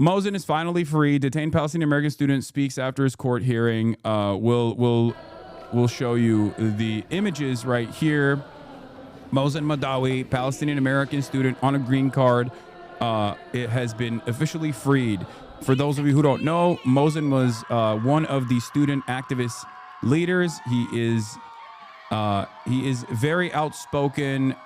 Mohsen is finally free. Detained Palestinian American student speaks after his court hearing. We'll show you the images right here. Mohsen Mahdawi, Palestinian American student on a green card, it has been officially freed. For those of you who don't know, Mohsen was one of the student activist leaders. He is very outspoken.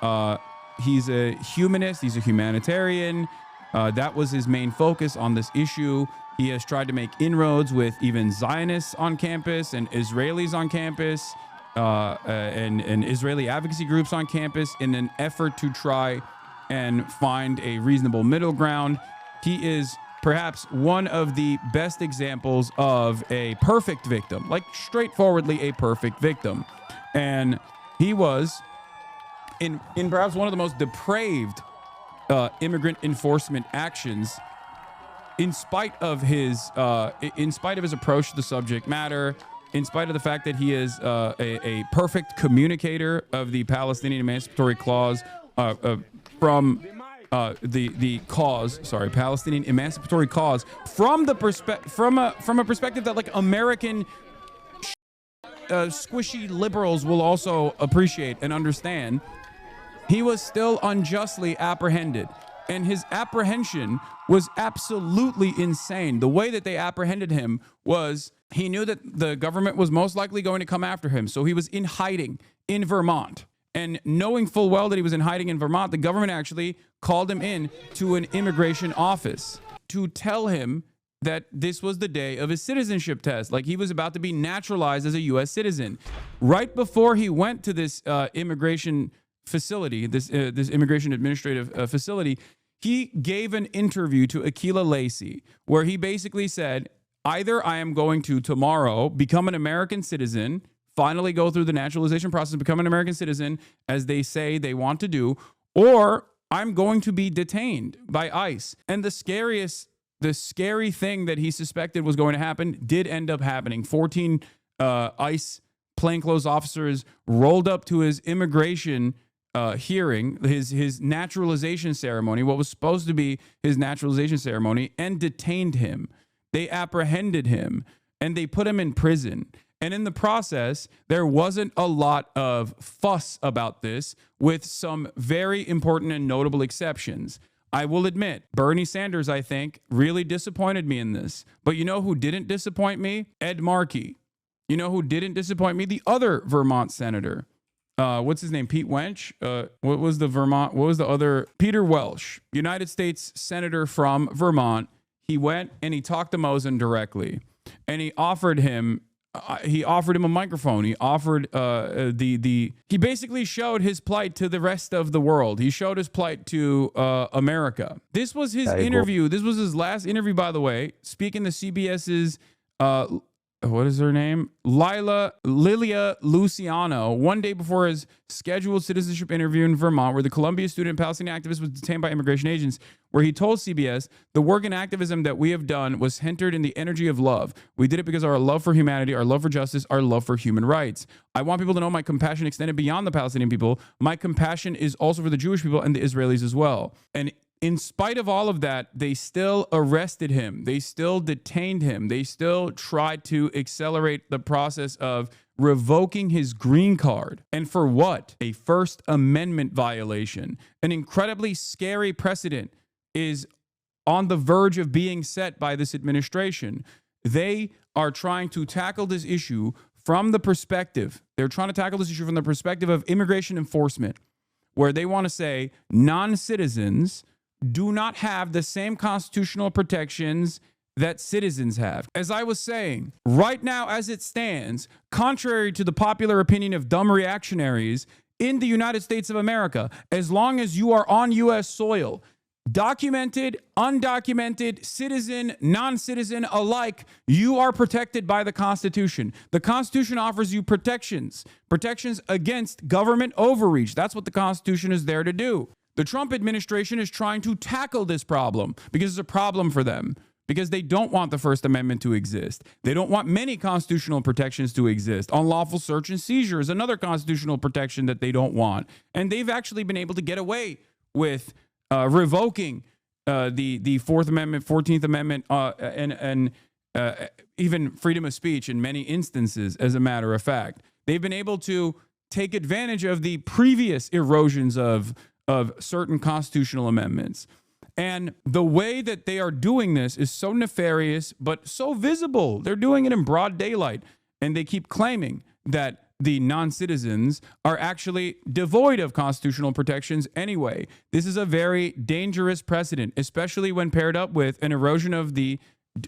He's a humanist. He's a humanitarian. That was his main focus on this issue. He has tried to make inroads with even Zionists on campus and Israelis on campus and Israeli advocacy groups on campus in an effort to try and find a reasonable middle ground. He is perhaps one of the best examples of a perfect victim, like straightforwardly a perfect victim. And he was in perhaps one of the most depraved immigrant enforcement actions, in spite of his approach to the subject matter, in spite of the fact that he is a perfect communicator of the Palestinian Emancipatory Clause from the cause, Palestinian Emancipatory Cause, from a perspective that like American squishy liberals will also appreciate and understand. He was still unjustly apprehended, and his apprehension was absolutely insane. The way that they apprehended him was he knew that the government was most likely going to come after him, so he was in hiding in Vermont. And knowing full well that he was in hiding in Vermont, the government actually called him in to an immigration office to tell him that this was the day of his citizenship test, like he was about to be naturalized as a U.S. citizen. Right before he went to this immigration facility, this immigration administrative facility, he gave an interview to Akila Lacey where he basically said, either I am going to tomorrow become an American citizen, finally go through the naturalization process, become an American citizen, as they say they want to do, or I'm going to be detained by ICE. And the scary thing that he suspected was going to happen did end up happening. 14 ICE plainclothes officers rolled up to his immigration hearing, his naturalization ceremony, what was supposed to be his naturalization ceremony, and detained him. They apprehended him and they put him in prison. And in the process, there wasn't a lot of fuss about this, with some very important and notable exceptions. I will admit, Bernie Sanders, I think, really disappointed me in this. But you know who didn't disappoint me? Ed Markey. You know who didn't disappoint me? The other Vermont senator. What's his name? Pete Welch? What was the other? Peter Welch, United States Senator from Vermont. He went and he talked to Mohsen directly, and he offered him a microphone. He offered he basically showed his plight to the rest of the world. He showed his plight to America. This was his interview. This was his last interview, by the way, speaking to CBS's what is her name? Lilia Luciano, one day before his scheduled citizenship interview in Vermont, where the Columbia student and Palestinian activist was detained by immigration agents, where he told CBS, the work and activism that we have done was centered in the energy of love. We did it because of our love for humanity, our love for justice, our love for human rights. I want people to know my compassion extended beyond the Palestinian people. My compassion is also for the Jewish people and the Israelis as well. And in spite of all of that, they still arrested him. They still detained him. They still tried to accelerate the process of revoking his green card. And for what? A First Amendment violation. An incredibly scary precedent is on the verge of being set by this administration. They are trying to tackle this issue from the perspective. They're trying to tackle this issue from the perspective of immigration enforcement, where they want to say non-citizens do not have the same constitutional protections that citizens have. As I was saying, right now as it stands, contrary to the popular opinion of dumb reactionaries in the United States of America, as long as you are on U.S. soil, documented, undocumented, citizen, non-citizen alike, you are protected by the Constitution. The Constitution offers you protections against government overreach. That's what the Constitution is there to do. The Trump administration is trying to tackle this problem because it's a problem for them, because they don't want the First Amendment to exist. They don't want many constitutional protections to exist. Unlawful search and seizure is another constitutional protection that they don't want. And they've actually been able to get away with revoking the Fourth Amendment, 14th Amendment, and even freedom of speech in many instances, as a matter of fact. They've been able to take advantage of the previous erosions of certain constitutional amendments. And the way that they are doing this is so nefarious, but so visible. They're doing it in broad daylight. And they keep claiming that the non-citizens are actually devoid of constitutional protections anyway. This is a very dangerous precedent, especially when paired up with an erosion of the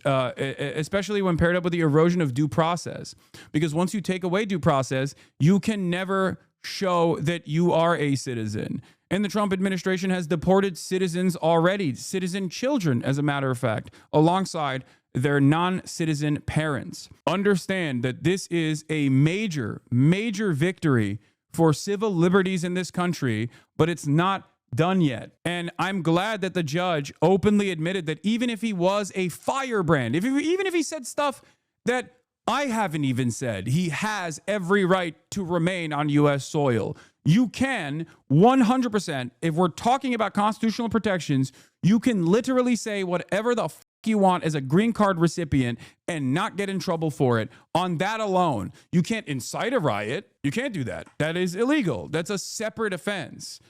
erosion of due process. Because once you take away due process, you can never show that you are a citizen. And the Trump administration has deported citizens already, citizen children, as a matter of fact, alongside their non-citizen parents. Understand that this is a major, major victory for civil liberties in this country, but it's not done yet. And I'm glad that the judge openly admitted that even if he was a firebrand, even if he said stuff that I haven't even said, he has every right to remain on U.S. soil. You can 100%, if we're talking about constitutional protections, you can literally say whatever the you want as a green card recipient and not get in trouble for it on that alone. You can't incite a riot. You can't do that. That is illegal. That's a separate offense.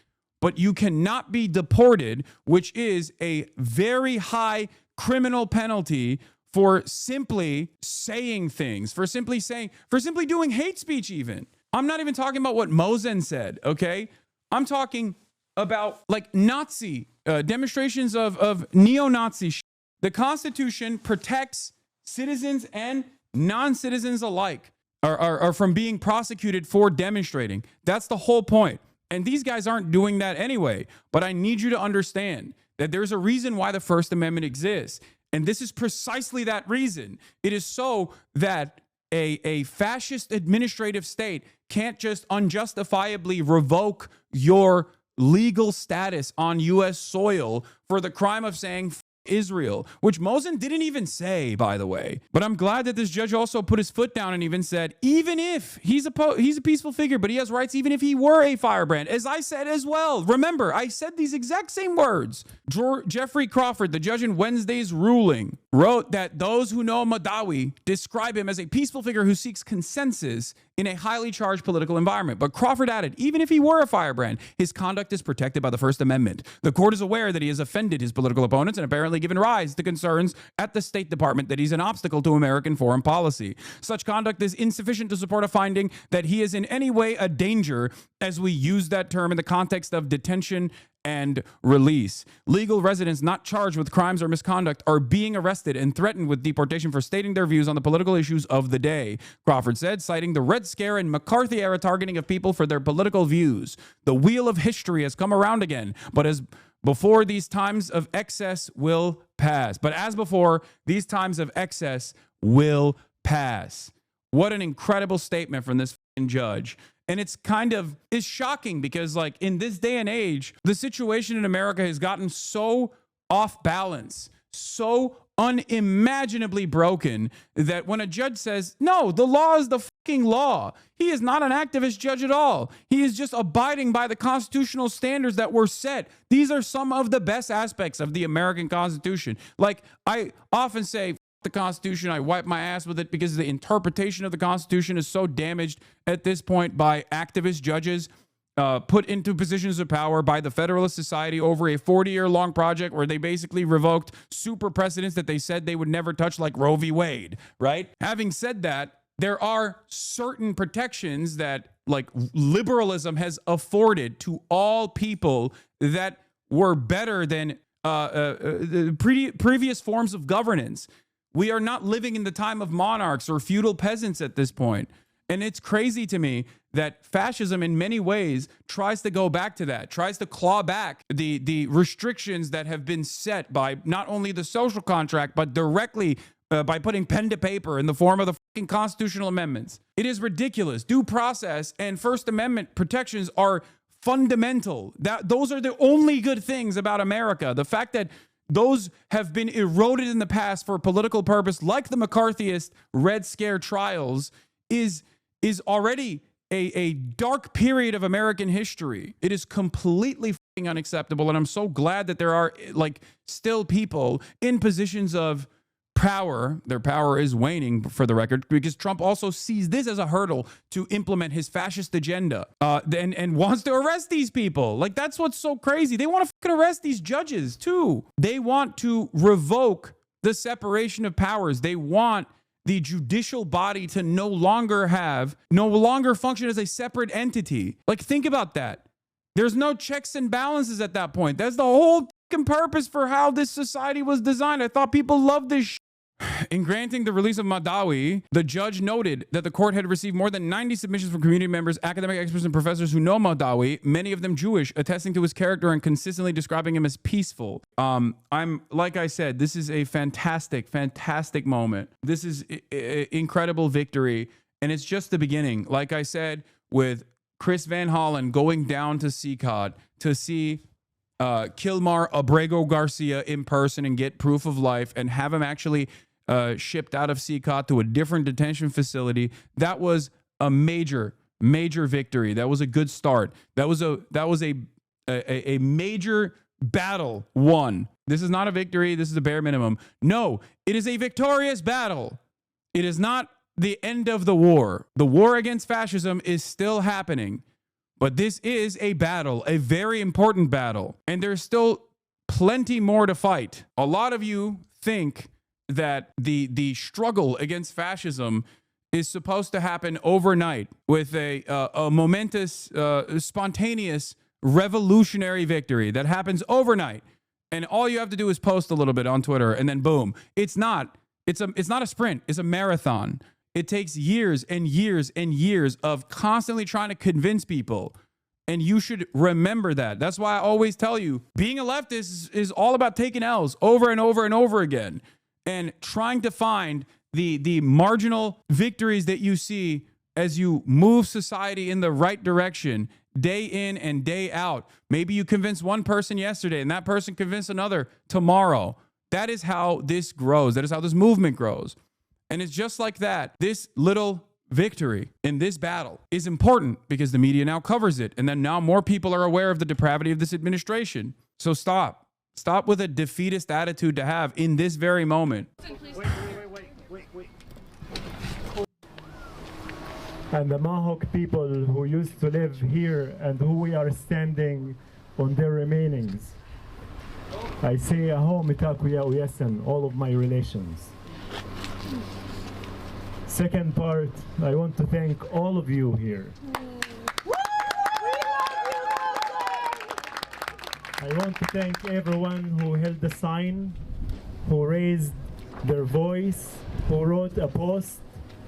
But you cannot be deported, which is a very high criminal penalty for simply saying things, for simply doing hate speech even. I'm not even talking about what Mohsen said, okay? I'm talking about like Nazi demonstrations of neo-Nazi shit. The Constitution protects citizens and non-citizens alike are from being prosecuted for demonstrating. That's the whole point. And these guys aren't doing that anyway. But I need you to understand that there's a reason why the First Amendment exists. And this is precisely that reason. It is so that a fascist administrative state can't just unjustifiably revoke your legal status on U.S. soil for the crime of saying Israel, which Mohsen didn't even say, by the way. But I'm glad that this judge also put his foot down and even said, even if he's a peaceful figure, but he has rights even if he were a firebrand, as I said as well. Remember, I said these exact same words. Jeffrey Crawford, the judge in Wednesday's ruling, wrote that those who know Madawi describe him as a peaceful figure who seeks consensus in a highly charged political environment. But Crawford added, even if he were a firebrand, his conduct is protected by the First Amendment. The court is aware that he has offended his political opponents and apparently given rise to concerns at the State Department that he's an obstacle to American foreign policy. Such conduct is insufficient to support a finding that he is in any way a danger, as we use that term in the context of detention and release. Legal residents not charged with crimes or misconduct are being arrested and threatened with deportation for stating their views on the political issues of the day, Crawford said, citing the Red Scare and McCarthy-era targeting of people for their political views. The wheel of history has come around again, but as before, these times of excess will pass. But as before, these times of excess will pass. What an incredible statement from this judge. And it's shocking because, like, in this day and age, the situation in America has gotten so off balance, so unimaginably broken, that when a judge says, no, the law is the fucking law, he is not an activist judge at all. He is just abiding by the constitutional standards that were set. These are some of the best aspects of the American Constitution. Like, I often say, the Constitution, I wipe my ass with it because the interpretation of the Constitution is so damaged at this point by activist judges put into positions of power by the Federalist Society over a 40-year-long project where they basically revoked super precedents that they said they would never touch, like Roe v. Wade, right? Having said that, there are certain protections that, like, liberalism has afforded to all people that were better than previous forms of governance. We are not living in the time of monarchs or feudal peasants at this point. And it's crazy to me that fascism in many ways tries to go back to that, tries to claw back the restrictions that have been set by not only the social contract, but directly by putting pen to paper in the form of the fucking constitutional amendments. It is ridiculous. Due process and First Amendment protections are fundamental. Those are the only good things about America. The fact that those have been eroded in the past for a political purpose, like the McCarthyist Red Scare trials, is already a dark period of American history. It is completely unacceptable. And I'm so glad that there are like still people in positions of power. Their power is waning, for the record, because Trump also sees this as a hurdle to implement his fascist agenda, and wants to arrest these people. Like, that's what's so crazy. They want to fucking arrest these judges too. They want to revoke the separation of powers. They want the judicial body to no longer function as a separate entity. Like, think about that. There's no checks and balances at that point. That's the whole fucking purpose for how this society was designed. I thought people loved this shit. In granting the release of Madawi, the judge noted that the court had received more than 90 submissions from community members, academic experts, and professors who know Madawi, many of them Jewish, attesting to his character and consistently describing him as peaceful. Like I said, this is a fantastic, fantastic moment. This is incredible victory, and it's just the beginning. Like I said, with Chris Van Hollen going down to CCOT to see Kilmar Abrego Garcia in person and get proof of life and have him actually shipped out of CCOT to a different detention facility. That was a major, major victory. That was a good start. That was a major battle won. This is not a victory. This is a bare minimum. No, it is a victorious battle. It is not the end of the war. The war against fascism is still happening. But this is a battle, a very important battle, and there's still plenty more to fight. A lot of you think that the struggle against fascism is supposed to happen overnight with a momentous, spontaneous, revolutionary victory that happens overnight, and all you have to do is post a little bit on Twitter, and then boom. It's not. It's not a sprint. It's a marathon. It takes years and years and years of constantly trying to convince people. And you should remember that. That's why I always tell you, being a leftist is all about taking L's over and over and over again and trying to find the marginal victories that you see as you move society in the right direction day in and day out. Maybe you convinced one person yesterday and that person convinced another tomorrow. That is how this grows. That is how this movement grows. And it's just like that. This little victory in this battle is important because the media now covers it. And then now more people are aware of the depravity of this administration. So stop. Stop with a defeatist attitude to have in this very moment. Wait. And the Mohawk people who used to live here and who we are standing on their remainings. I say aho mitakuya uyesen, all of my relations. Second part, I want to thank all of you here. I want to thank everyone who held the sign, who raised their voice, who wrote a post,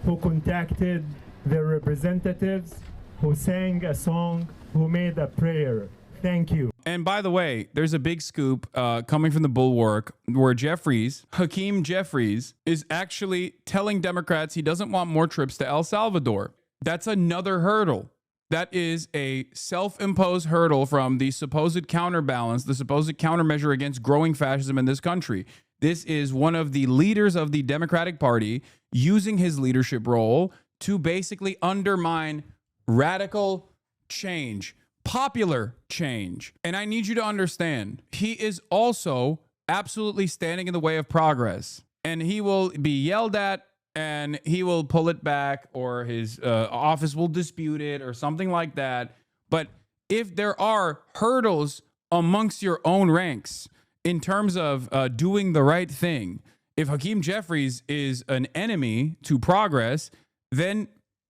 who contacted their representatives, who sang a song, who made a prayer. Thank you. And by the way, there's a big scoop coming from the Bulwark where Hakeem Jeffries, is actually telling Democrats he doesn't want more trips to El Salvador. That's another hurdle. That is a self-imposed hurdle from the supposed counterbalance, the supposed countermeasure against growing fascism in this country. This is one of the leaders of the Democratic Party using his leadership role to basically undermine radical change, popular change. And I need you to understand, he is also absolutely standing in the way of progress. And he will be yelled at and he will pull it back, or his office will dispute it or something like that. But if there are hurdles amongst your own ranks in terms of doing the right thing, if Hakeem Jeffries is an enemy to progress, then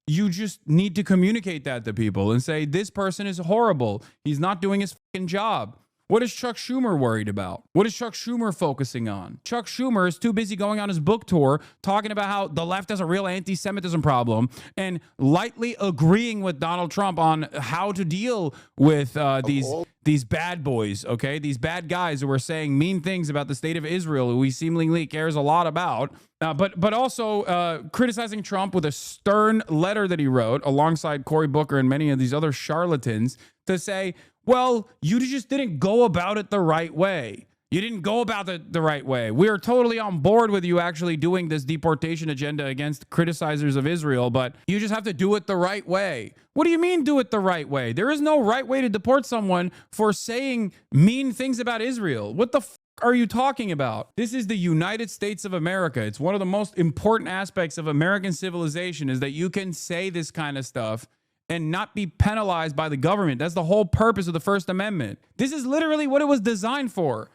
you just need to communicate that to people and say, this person is horrible. He's not doing his fucking job. What is Chuck Schumer worried about? What is Chuck Schumer focusing on? Chuck Schumer is too busy going on his book tour talking about how the left has a real anti-Semitism problem and lightly agreeing with Donald Trump on how to deal with these bad boys, okay? These bad guys who are saying mean things about the state of Israel, who he seemingly cares a lot about. But also criticizing Trump with a stern letter that he wrote alongside Cory Booker and many of these other charlatans to say, well, you just didn't go about it the right way. You didn't go about it the right way. We are totally on board with you actually doing this deportation agenda against criticizers of Israel, but you just have to do it the right way. What do you mean do it the right way? There is no right way to deport someone for saying mean things about Israel. What the are you talking about? This is the United States of America. It's one of the most important aspects of American civilization is that you can say this kind of stuff and not be penalized by the government. That's the whole purpose of the First Amendment. This is literally what it was designed for.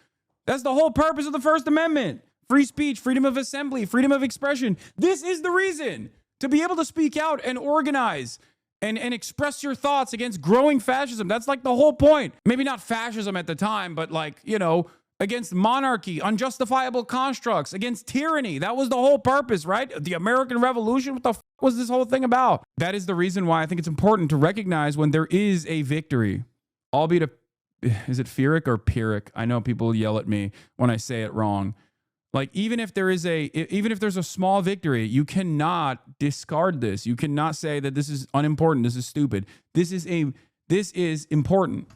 That's the whole purpose of the First Amendment. Free speech, freedom of assembly, freedom of expression. This is the reason to be able to speak out and organize and express your thoughts against growing fascism. That's like the whole point. Maybe not fascism at the time, but like, you know, against monarchy, unjustifiable constructs, against tyranny. That was the whole purpose, right? The American Revolution. What the was this whole thing about? That is the reason why I think it's important to recognize when there is a victory, albeit is it Pyrrhic or Pyrrhic? I know people yell at me when I say it wrong. Like even if there's a small victory, you cannot discard this. You cannot say that this is unimportant. This is stupid. This is important.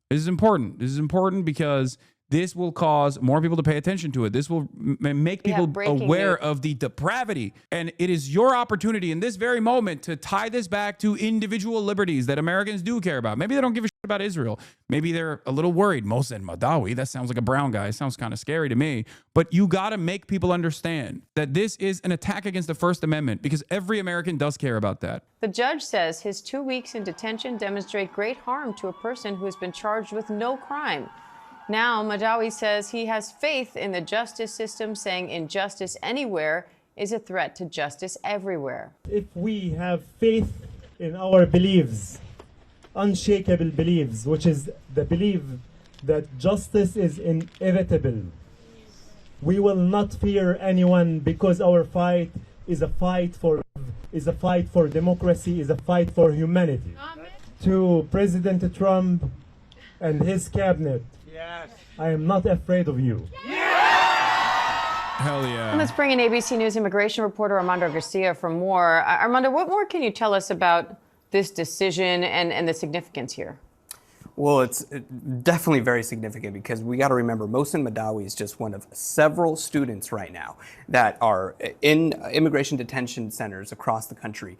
This is important. This is important because this will cause more people to pay attention to it. This will make people aware of the depravity. And it is your opportunity in this very moment to tie this back to individual liberties that Americans do care about. Maybe they don't give a shit about Israel. Maybe they're a little worried. Mohsen Mahdawi, that sounds like a brown guy. It sounds kind of scary to me. But you got to make people understand that this is an attack against the First Amendment because every American does care about that. The judge says his 2 weeks in detention demonstrate great harm to a person who has been charged with no crime. Now, Madawi says he has faith in the justice system, saying injustice anywhere is a threat to justice everywhere. If we have faith in our beliefs, unshakable beliefs, which is the belief that justice is inevitable, we will not fear anyone because our fight is a fight for democracy, is a fight for humanity. Amen. To President Trump and his cabinet, yes, I am not afraid of you. Hell yeah. And let's bring in ABC News immigration reporter Armando Garcia for more. Armando, what more can you tell us about this decision and the significance here? Well, it's definitely very significant because we got to remember Mohsen Mahdawi is just one of several students right now that are in immigration detention centers across the country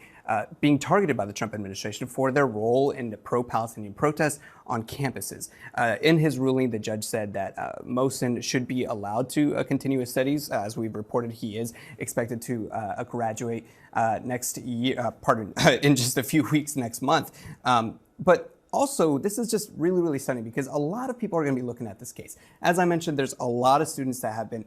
being targeted by the Trump administration for their role in the pro-Palestinian protests on campuses. In his ruling, the judge said that Mohsen should be allowed to continue his studies. As we've reported, he is expected to graduate next year, in just a few weeks next month. But also, this is just really, really stunning because a lot of people are going to be looking at this case. As I mentioned, there's a lot of students that have been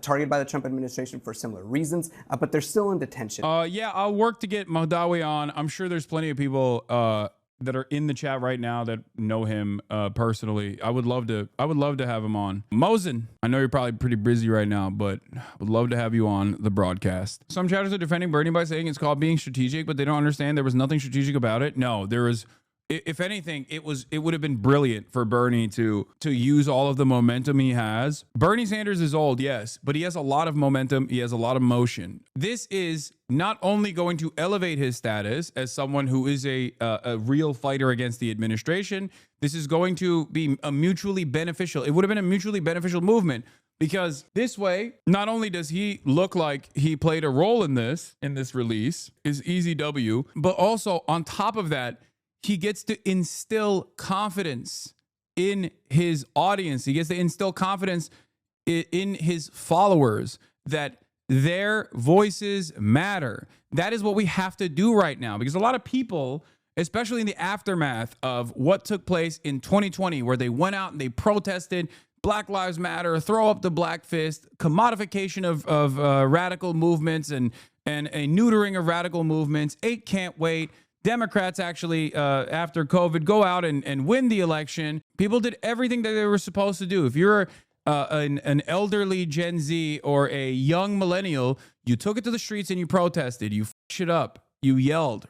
targeted by the Trump administration for similar reasons, but they're still in detention. Yeah, I'll work to get Mahdawi on. I'm sure there's plenty of people that are in the chat right now that know him personally. I would love to have him on. Mohsen, I know you're probably pretty busy right now, but I would love to have you on the broadcast. Some chatters are defending Bernie by saying it's called being strategic, but they don't understand there was nothing strategic about it. No, there was. If anything, it would have been brilliant for Bernie to use all of the momentum he has. Bernie Sanders is old, yes, but he has a lot of momentum. He has a lot of motion. This is not only going to elevate his status as someone who is a real fighter against the administration. This is going to be a mutually beneficial. It would have been a mutually beneficial movement because this way, not only does he look like he played a role in this release, is easy W, but also on top of that, he gets to instill confidence in his audience. He gets to instill confidence in his followers that their voices matter. That is what we have to do right now because a lot of people, especially in the aftermath of what took place in 2020, where they went out and they protested Black Lives Matter, throw up the black fist, commodification of radical movements and a neutering of radical movements, 8 can't wait. Democrats actually, after COVID, go out and win the election. People did everything that they were supposed to do. If you're an elderly Gen Z or a young millennial, you took it to the streets and you protested. You f***ed it up. You yelled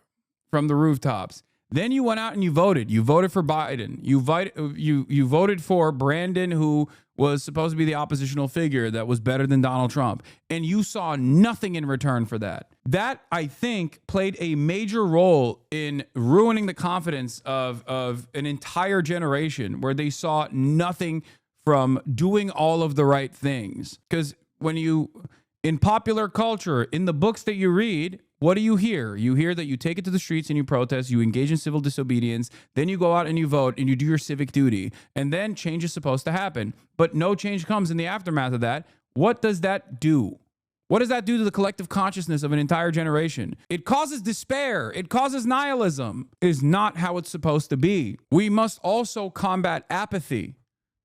from the rooftops. Then you went out and you voted. You voted for Biden. You voted for Brandon, who was supposed to be the oppositional figure that was better than Donald Trump. And you saw nothing in return for that. That, I think, played a major role in ruining the confidence of an entire generation where they saw nothing from doing all of the right things. Because when you, in popular culture, in the books that you read, what do you hear? You hear that you take it to the streets and you protest, you engage in civil disobedience, then you go out and you vote and you do your civic duty, and then change is supposed to happen. But no change comes in the aftermath of that. What does that do? What does that do to the collective consciousness of an entire generation? It causes despair. It causes nihilism. It is not how it's supposed to be. We must also combat apathy.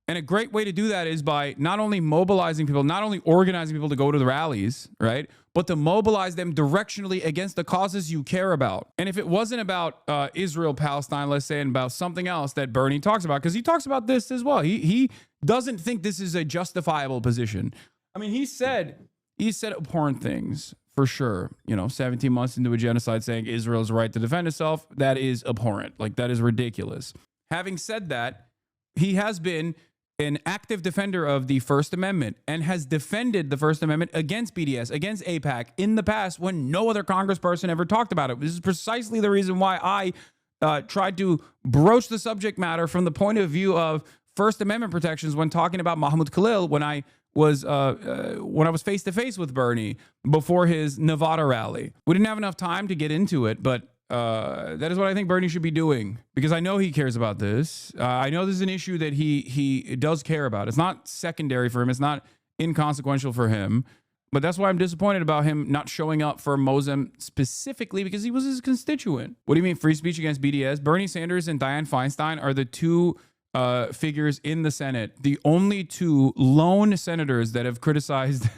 And a great way to do that is by not only mobilizing people, not only organizing people to go to the rallies, right? But to mobilize them directionally against the causes you care about. And if it wasn't about Israel, Palestine, let's say, and about something else that Bernie talks about, because he talks about this as well. He doesn't think this is a justifiable position. I mean, he said abhorrent things, for sure. 17 months into a genocide saying Israel's right to defend itself, that is abhorrent. Like, that is ridiculous. Having said that, he has been an active defender of the First Amendment and has defended the First Amendment against BDS, against AIPAC in the past when no other congressperson ever talked about it. This is precisely the reason why I tried to broach the subject matter from the point of view of First Amendment protections when talking about Mahmoud Khalil when I was face to face with Bernie before his Nevada rally. We didn't have enough time to get into it, but that is what I think Bernie should be doing, because I know he cares about this. I know this is an issue that he does care about. It's not secondary for him. It's not inconsequential for him. But that's why I'm disappointed about him not showing up for Mohsen specifically, because he was his constituent. What do you mean free speech against BDS? Bernie Sanders and Dianne Feinstein are the two figures in the Senate, the only two lone senators that have criticized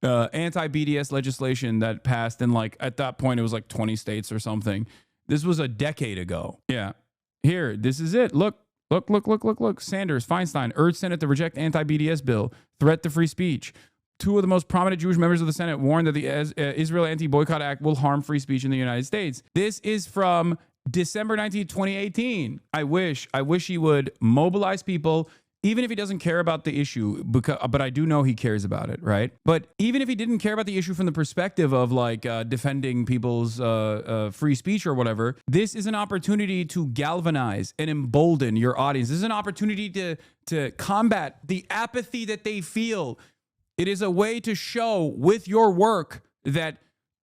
anti-BDS legislation that passed in, like, at that point, it was like 20 states or something. This was a decade ago. Yeah. Here, this is it. Look. Sanders, Feinstein urged Senate to reject anti-BDS bill, threat to free speech. Two of the most prominent Jewish members of the Senate warned that the Israel Anti-Boycott Act will harm free speech in the United States. This is from December 19, 2018. I wish he would mobilize people, even if he doesn't care about the issue, but I do know he cares about it, right? But even if he didn't care about the issue from the perspective of like defending people's free speech or whatever, this is an opportunity to galvanize and embolden your audience. This is an opportunity to combat the apathy that they feel. It is a way to show with your work that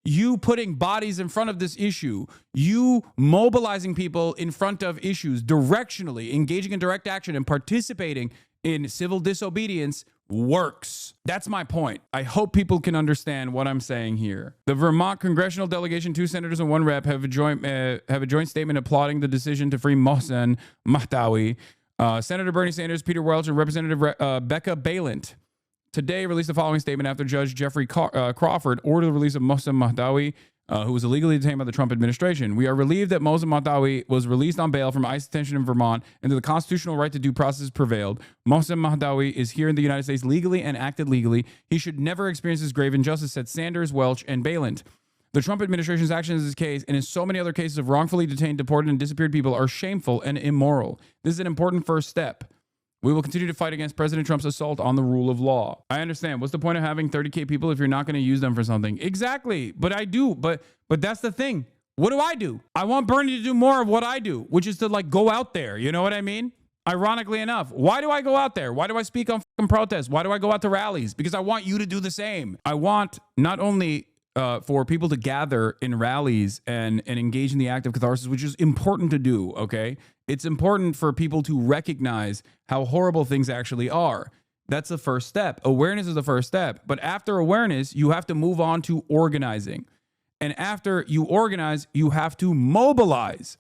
you putting bodies in front of this issue, you mobilizing people in front of issues directionally, engaging in direct action and participating in civil disobedience works. That's my point. I hope people can understand what I'm saying here. The Vermont congressional delegation, 2 senators and 1 rep, have a joint statement applauding the decision to free Mohsen Mahdawi. Senator Bernie Sanders, Peter Welch, and Representative Becca Balint today released the following statement after Judge Jeffrey Crawford ordered the release of Mohsen Mahdawi, who was illegally detained by the Trump administration. We are relieved that Mohsen Mahdawi was released on bail from ICE detention in Vermont and that the constitutional right to due process prevailed. Mohsen Mahdawi is here in the United States legally and acted legally. He should never experience this grave injustice, said Sanders, Welch, and Balint. The Trump administration's actions in this case and in so many other cases of wrongfully detained, deported, and disappeared people are shameful and immoral. This is an important first step. We will continue to fight against President Trump's assault on the rule of law. I understand. What's the point of having 30K people if you're not going to use them for something? Exactly. But I do. But that's the thing. What do? I want Bernie to do more of what I do, which is to like go out there. You know what I mean? Ironically enough, why do I go out there? Why do I speak on fucking protests? Why do I go out to rallies? Because I want you to do the same. I want not only for people to gather in rallies and engage in the act of catharsis, which is important to do, okay? It's important for people to recognize how horrible things actually are. That's the first step. Awareness is the first step. But after awareness, you have to move on to organizing. And after you organize, you have to mobilize.